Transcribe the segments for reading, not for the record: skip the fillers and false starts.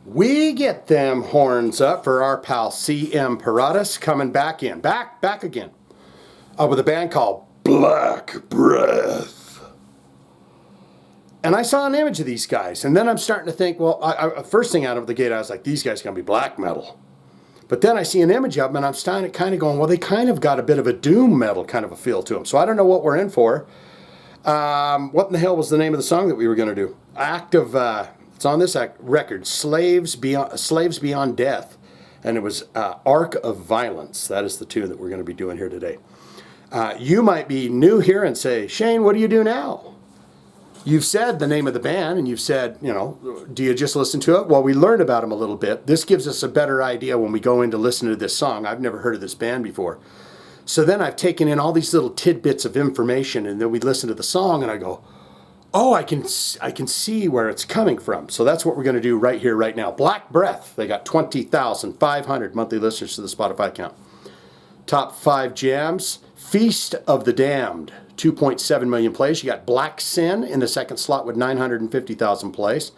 We get them horns up for our pal C.M. Paratus coming back in. Back again. With a band called Black Breath. And I saw an image of these guys. And then I'm starting to think, well, first thing out of the gate, I was like, these guys are going to be black metal. But then I see an image of them, and I'm starting to kind of going, well, they kind of got a bit of a doom metal kind of a feel to them. So I don't know what we're in for. What in the hell was the name of the song that we were going to do? It's on this record, Slaves Beyond Death. And it was Arc of Violence. That is the tune that we're going to be doing here today. You might be new here and say, Shane, what do you do now? You've said the name of the band, and you've said, do you just listen to it? Well, we learned about them a little bit. This gives us a better idea when we go in to listen to this song. I've never heard of this band before. So then I've taken in all these little tidbits of information, and then we listen to the song, and I go, oh, I can see where it's coming from. So that's what we're going to do right here, right now. Black Breath. They got 20,500 monthly listeners to the Spotify account. Top 5 jams. Feast of the Damned, 2.7 million plays. You got Black Sin in the second slot with 950,000 plays.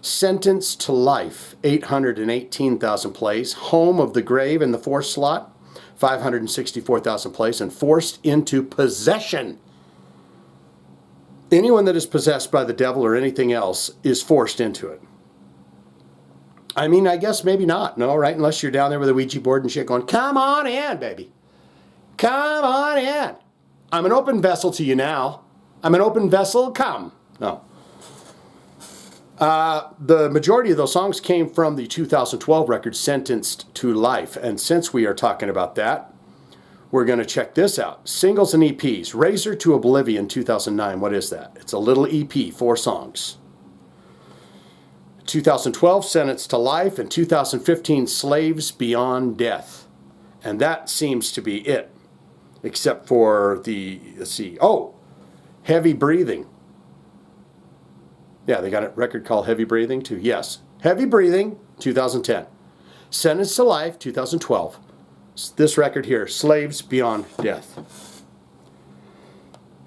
Sentenced to Life, 818,000 plays. Home of the Grave in the fourth slot, 564,000 plays. And Forced into Possession. Anyone that is possessed by the devil or anything else is forced into it. I mean, I guess maybe not, no, right? Unless you're down there with a Ouija board and shit going, come on in, baby. Come on in. I'm an open vessel to you now. I'm an open vessel. Come. No. The majority of those songs came from the 2012 record, Sentenced to Life. And since we are talking about that, we're going to check this out. Singles and EPs. Razor to Oblivion, 2009. What is that? It's a little EP, 4 songs. 2012, Sentenced to Life. And 2015, Slaves Beyond Death. And that seems to be it. Except for the, let's see, Heavy Breathing. Yeah, they got a record called Heavy Breathing too. Yes, Heavy Breathing, 2010. Sentenced to Life, 2012. This record here, Slaves Beyond Death.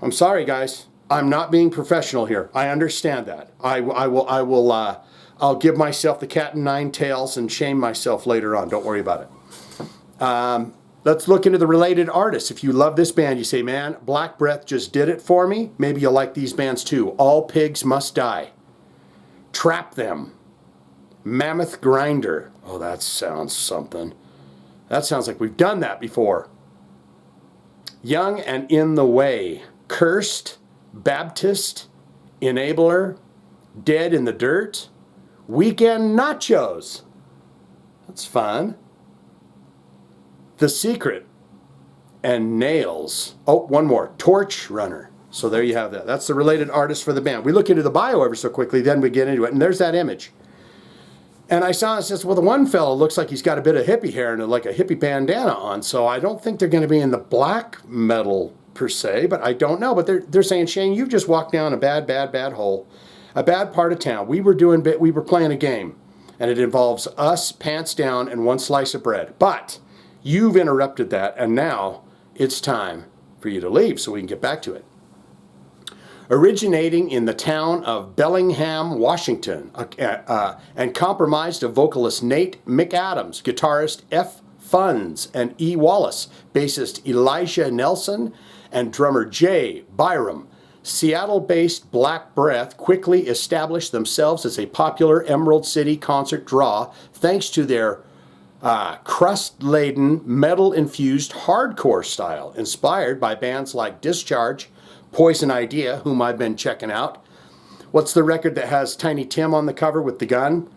I'm sorry, guys. I'm not being professional here. I understand that. I'll give myself the cat and 9 tails and shame myself later on. Don't worry about it. Let's look into the related artists. If you love this band, you say, man, Black Breath just did it for me. Maybe you'll like these bands too. All Pigs Must Die. Trap Them. Mammoth Grinder. Oh, that sounds something. That sounds like we've done that before. Young and in the Way. Cursed. Baptist. Enabler. Dead in the Dirt. Weekend Nachos. That's fun. The Secret, and Nails. Oh, one more. Torch Runner. So there you have that. That's the related artist for the band. We look into the bio ever so quickly, then we get into it, and there's that image. And I saw it says, well, the one fellow looks like he's got a bit of hippie hair and like a hippie bandana on, so I don't think they're going to be in the black metal per se, but I don't know. But they're saying, Shane, you've just walked down a bad hole, a bad part of town. We were playing a game, and it involves us, pants down, and 1 slice of bread. But you've interrupted that, and now it's time for you to leave so we can get back to it. Originating in the town of Bellingham, Washington, and compromised of vocalist Nate McAdams, guitarist F. Funds, and E. Wallace, bassist Elijah Nelson, and drummer Jay Byram. Seattle-based Black Breath quickly established themselves as a popular Emerald City concert draw thanks to their crust-laden, metal-infused hardcore style, inspired by bands like Discharge, Poison Idea, whom I've been checking out. What's the record that has Tiny Tim on the cover with the gun?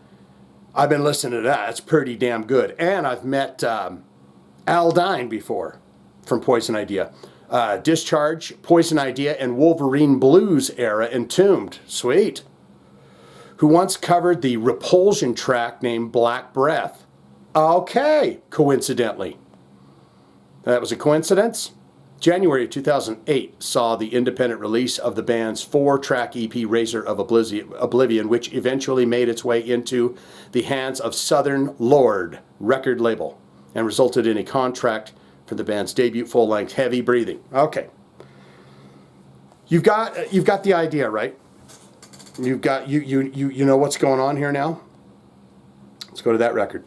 I've been listening to that. It's pretty damn good. And I've met Al Dine before from Poison Idea. Discharge, Poison Idea, and Wolverine Blues era Entombed. Sweet. Who once covered the Repulsion track named Black Breath. Okay, coincidentally. That was a coincidence? January of 2008 saw the independent release of the band's 4-track EP, Razor of Oblivion, which eventually made its way into the hands of Southern Lord record label and resulted in a contract for the band's debut full-length Heavy Breathing. Okay. You've got the idea, right? You know what's going on here now? go to that record.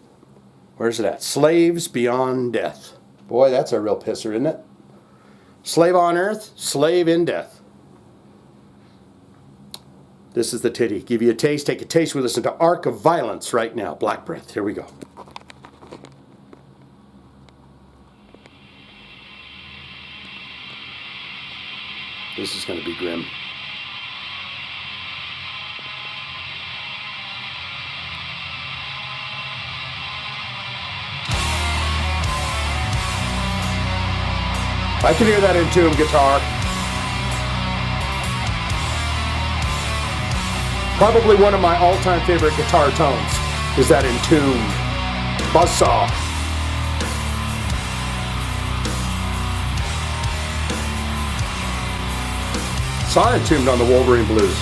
Where's it at? Slaves Beyond Death. Boy, that's a real pisser, isn't it? Slave on earth, slave in death. This is the titty. Give you a taste. Take a taste. We listen to Arc of Violence right now. Black Breath. Here we go. This is going to be grim. I can hear that Entomb guitar. Probably one of my all-time favorite guitar tones is that Entomb buzzsaw. Saw Entombed on the Wolverine Blues.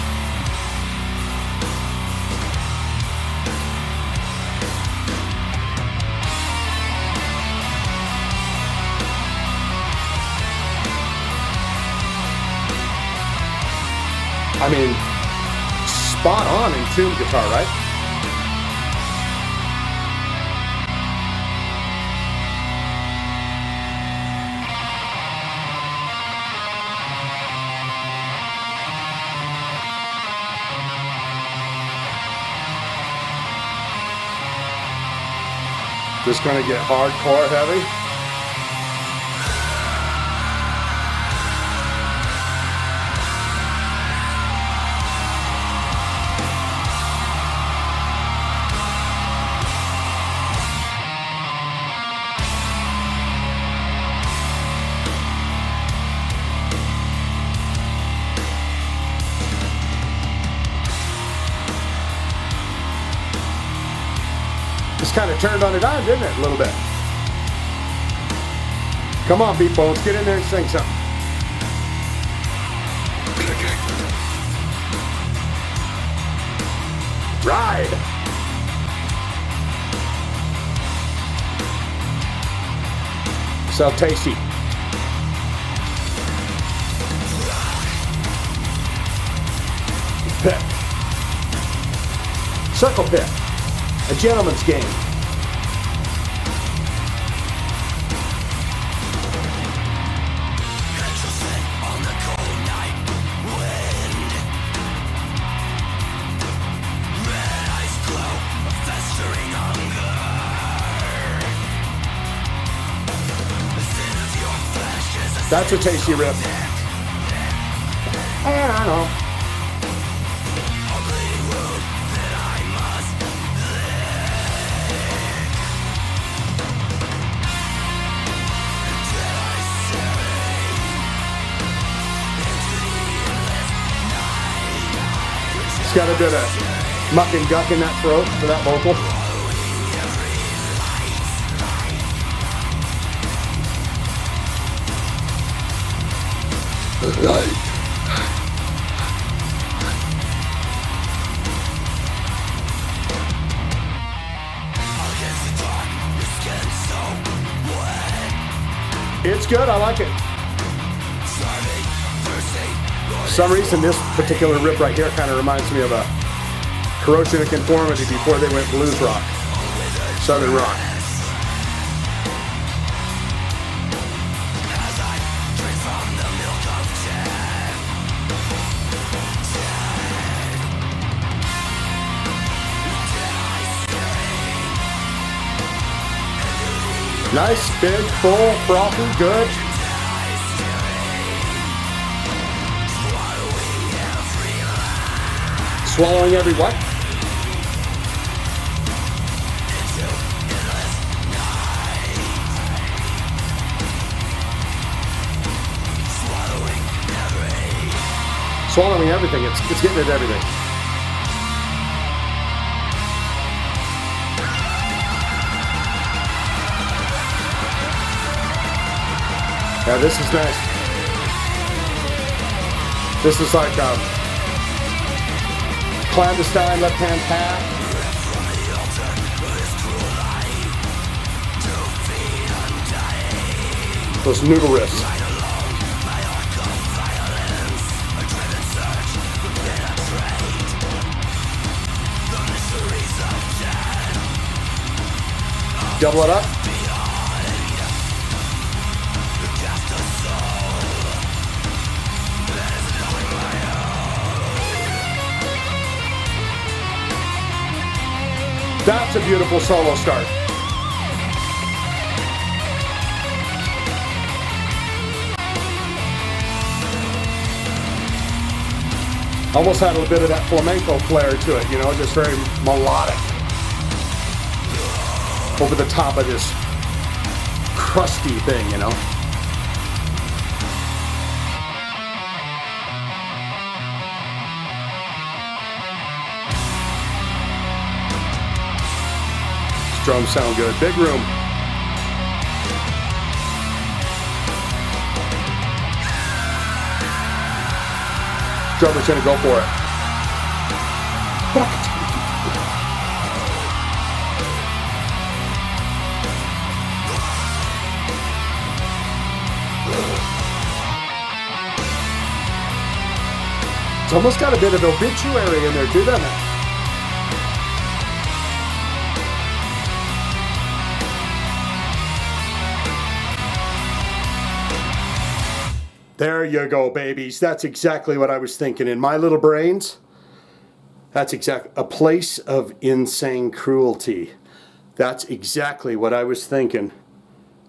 I mean, spot on Entombed guitar, right? Just gonna get hardcore heavy. Kind of turned on a dime, didn't it? A little bit. Come on, Beat Bones, get in there and sing something. Ride. So tasty. Pit. Circle pit. A gentleman's game. That's a tasty riff. I know. It's got a bit of muck and guck in that throat for that vocal. It's good, I like it. For some reason, this particular riff right here kind of reminds me of a Corrosion of Conformity before they went blues rock, southern rock. Nice, big, full, frothy, good. Swallowing every what? Swallowing everything. It's getting at everything. Yeah, this is nice. This is like clandestine left-hand path. Those noodle riffs. Double it up. That's a beautiful solo start. Almost had a bit of that flamenco flair to it, you know, just very melodic. Over the top of this crusty thing, you know. Drums sound good. Big room. Drummer's gonna go for it. It's almost got a bit of obituary in there too, doesn't it? There you go, babies. That's exactly what I was thinking in my little brains. That's exactly a place of insane cruelty. That's exactly what I was thinking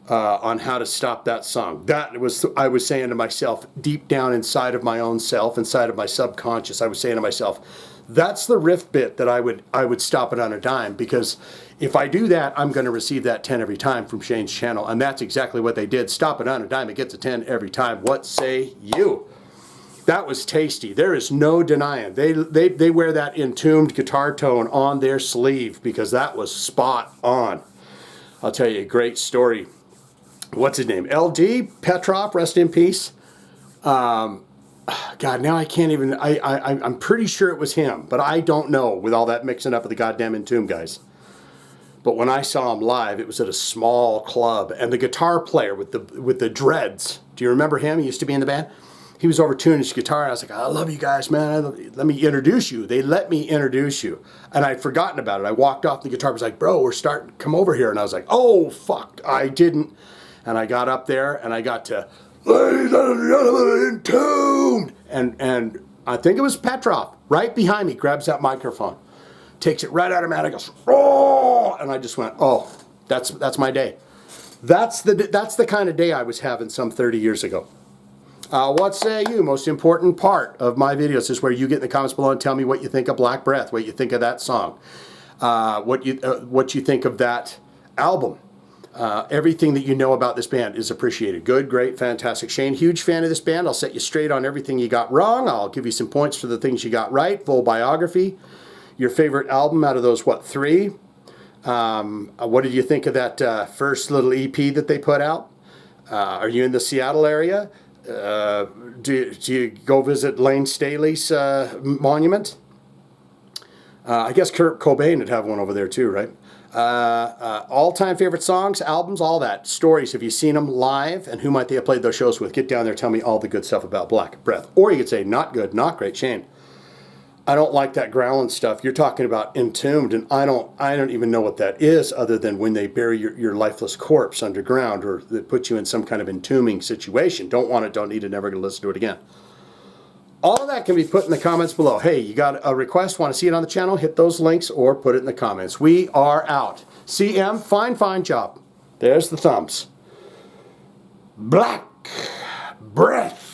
on how to stop that song. That was, I was saying to myself, deep down inside of my own self, inside of my subconscious, I was saying to myself, that's the riff bit that I would stop it on a dime, because if I do that, I'm going to receive that 10 every time from Shane's channel, and that's exactly what they did. Stop it on a dime, it gets a 10 every time. What say you? That was tasty. There is no denying. They wear that entombed guitar tone on their sleeve, because that was spot on. I'll tell you a great story. What's his name? LD Petrov, rest in peace. God, now I can't even, I'm pretty sure it was him, but I don't know with all that mixing up with the goddamn Entomb guys. But when I saw him live, it was at a small club, and the guitar player with the dreads, do you remember him? He used to be in the band. He was over tuning his guitar, and I was like, I love you guys, man. Let me introduce you. They let me introduce you. And I'd forgotten about it. I walked off the guitar, I was like, bro, we're starting, come over here. And I was like, oh, fuck, I didn't. And I got up there, and I got to, ladies and gentlemen, Entombed. And I think it was Petrov, right behind me, grabs that microphone, takes it right out of my hand, and goes, oh, and I just went, oh, that's my day. That's the kind of day I was having some 30 years ago. What say you? Most important part of my videos is where you get in the comments below and tell me what you think of Black Breath, what you think of that song, what you think of that album. Everything that you know about this band is appreciated. Good, great, fantastic. Shane, huge fan of this band. I'll set you straight on everything you got wrong. I'll give you some points for the things you got right. Full biography. Your favorite album out of those, what, 3? What did you think of that first little EP that they put out? Are you in the Seattle area? Do you go visit Lane Staley's monument? I guess Kurt Cobain would have one over there too, right? All-time favorite songs, albums, all that. Stories, have you seen them live? And who might they have played those shows with? Get down there, tell me all the good stuff about Black Breath. Or you could say, not good, not great, Shane. I don't like that growling stuff. You're talking about Entombed, and I don't even know what that is, other than when they bury your lifeless corpse underground, or they put you in some kind of entombing situation. Don't want it, don't need it, never going to listen to it again. All of that can be put in the comments below. Hey, you got a request, want to see it on the channel? Hit those links or put it in the comments. We are out. CM, fine job. There's the thumbs. Black Breath.